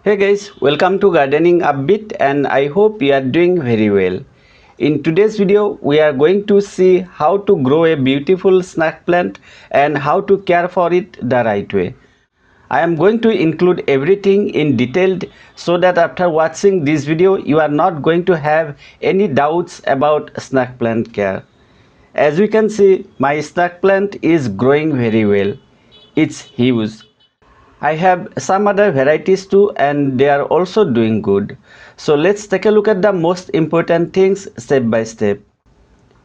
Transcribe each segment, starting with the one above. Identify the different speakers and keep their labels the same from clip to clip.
Speaker 1: Hey guys, welcome to Gardening Upbeat and I hope you are doing very well. In today's video, we are going to see how to grow a beautiful snack plant and how to care for it the right way. I am going to include everything in detailed so that after watching this video, you are not going to have any doubts about snack plant care. As you can see, my snack plant is growing very well. It's huge. I have some other varieties too and they are also doing good. So let's take a look at the most important things step by step.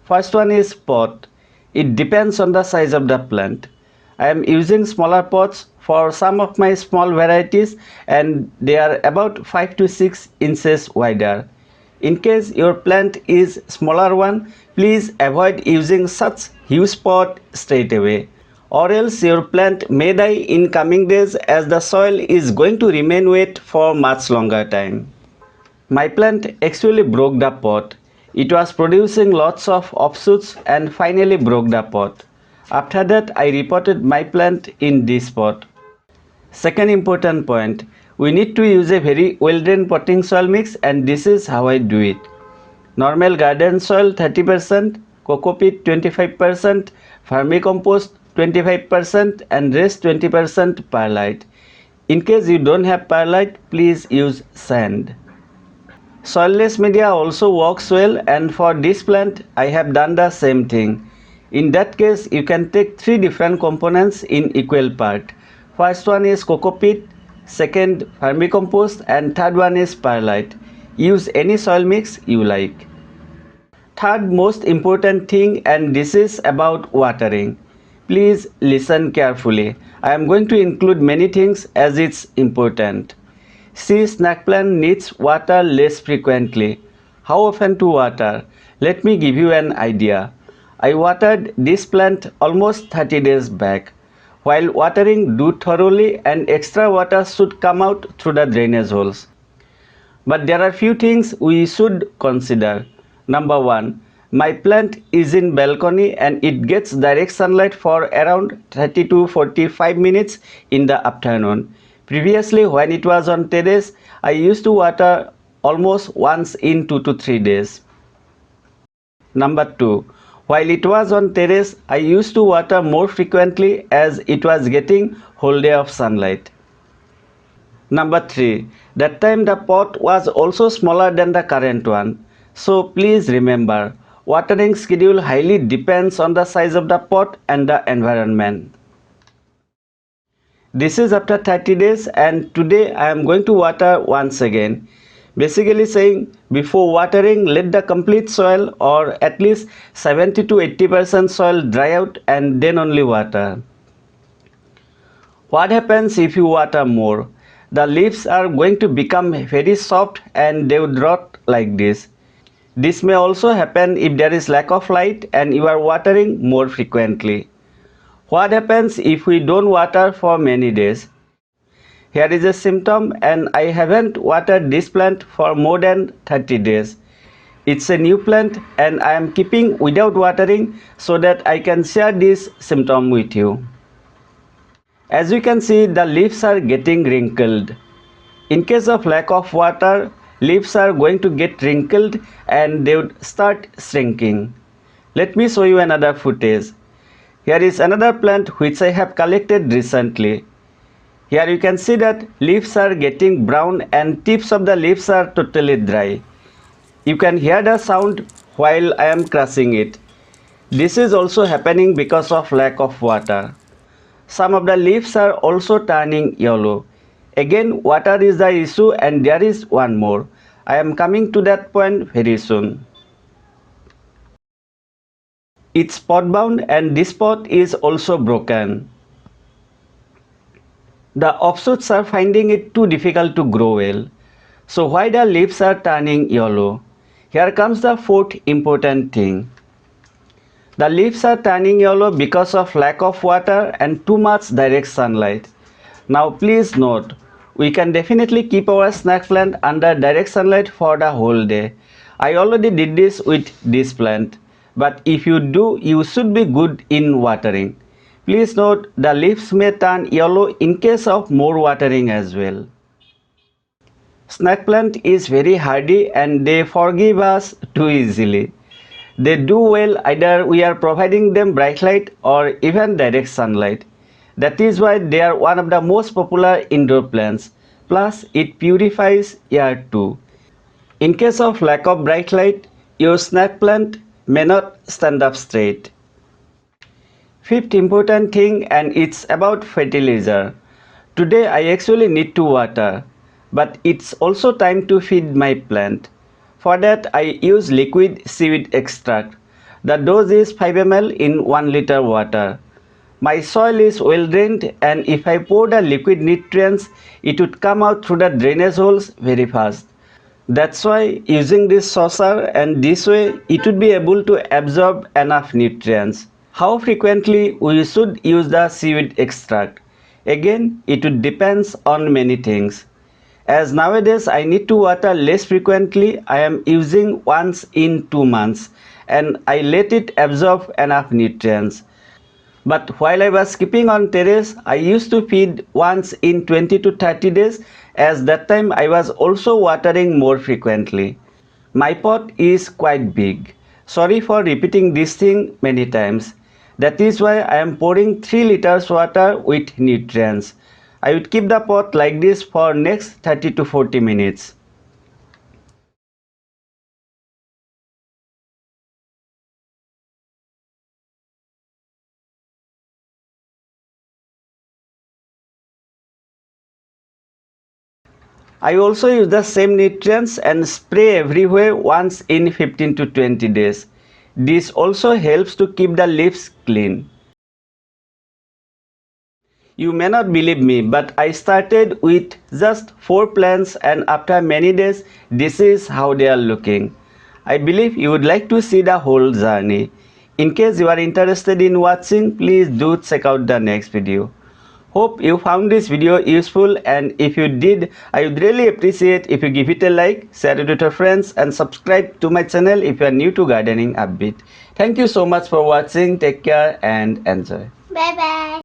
Speaker 1: First one is pot. It depends on the size of the plant. I am using smaller pots for some of my small varieties and they are about 5 to 6 inches wider. In case your plant is smaller one, please avoid using such huge pot straight away, or else your plant may die in coming days as the soil is going to remain wet for much longer time. My plant actually broke the pot. It was producing lots of offshoots and finally broke the pot. After that, I repotted my plant in this pot. Second important point, we need to use a very well-drained potting soil mix and this is how I do it. Normal garden soil 30%, coco peat 25%, vermicompost 25% and rest 20% perlite. In case you don't have perlite, please use sand. Soilless media also works well and for this plant I have done the same thing. In that case you can take 3 different components in equal part. First one is coco peat, second vermicompost and third one is perlite. Use any soil mix you like. Third most important thing, and this is about watering. Please listen carefully. I am going to include many things as it's important. See, snack plant needs water less frequently. How often to water? Let me give you an idea. I watered this plant almost 30 days back. While watering, do thoroughly and extra water should come out through the drainage holes. But there are few things we should consider. Number 1. My plant is in balcony and it gets direct sunlight for around 30 to 45 minutes in the afternoon. Previously, when it was on terrace, I used to water almost once in 2 to 3 days. Number 2. While it was on terrace, I used to water more frequently as it was getting whole day of sunlight. Number 3. That time the pot was also smaller than the current one. So please remember, watering schedule highly depends on the size of the pot and the environment. This is after 30 days and today I am going to water once again. Basically saying, before watering, let the complete soil or at least 70 to 80% soil dry out and then only water. What happens if you water more? The leaves are going to become very soft and they would rot like this. This may also happen if there is lack of light and you are watering more frequently. What happens if we don't water for many days? Here is a symptom and I haven't watered this plant for more than 30 days. It's a new plant and I am keeping without watering so that I can share this symptom with you. As you can see, the leaves are getting wrinkled. In case of lack of water, leaves are going to get wrinkled and they would start shrinking. Let me show you another footage. Here is another plant which I have collected recently. Here you can see that leaves are getting brown and tips of the leaves are totally dry. You can hear the sound while I am crushing it. This is also happening because of lack of water. Some of the leaves are also turning yellow. Again, water is the issue and there is one more. I am coming to that point very soon. It's pot bound and this pot is also broken. The offshoots are finding it too difficult to grow well. So why the leaves are turning yellow? Here comes the fourth important thing. The leaves are turning yellow because of lack of water and too much direct sunlight. Now please note, we can definitely keep our snack plant under direct sunlight for the whole day. I already did this with this plant. But if you do, you should be good in watering. Please note, the leaves may turn yellow in case of more watering as well. Snack plant is very hardy and they forgive us too easily. They do well either we are providing them bright light or even direct sunlight. That is why they are one of the most popular indoor plants. Plus, it purifies air too. In case of lack of bright light, your snack plant may not stand up straight. Fifth important thing, and it's about fertilizer. Today I actually need to water, but it's also time to feed my plant. For that I use liquid seaweed extract. The dose is 5 ml in 1 liter water. My soil is well drained and if I pour the liquid nutrients, it would come out through the drainage holes very fast. That's why using this saucer and this way it would be able to absorb enough nutrients. How frequently we should use the seaweed extract? Again, it would depends on many things. As nowadays I need to water less frequently, I am using once in 2 months and I let it absorb enough nutrients. But while I was keeping on terrace, I used to feed once in 20 to 30 days as that time I was also watering more frequently. My pot is quite big. Sorry for repeating this thing many times. That is why I am pouring 3 liters water with nutrients. I would keep the pot like this for next 30 to 40 minutes. I also use the same nutrients and spray everywhere once in 15 to 20 days. This also helps to keep the leaves clean. You may not believe me, but I started with just 4 plants and after many days, this is how they are looking. I believe you would like to see the whole journey. In case you are interested in watching, please do check out the next video. Hope you found this video useful and if you did, I would really appreciate if you give it a like, share it with your friends and subscribe to my channel if you are new to gardening upbeat. Thank you so much for watching. Take care and enjoy.
Speaker 2: Bye bye.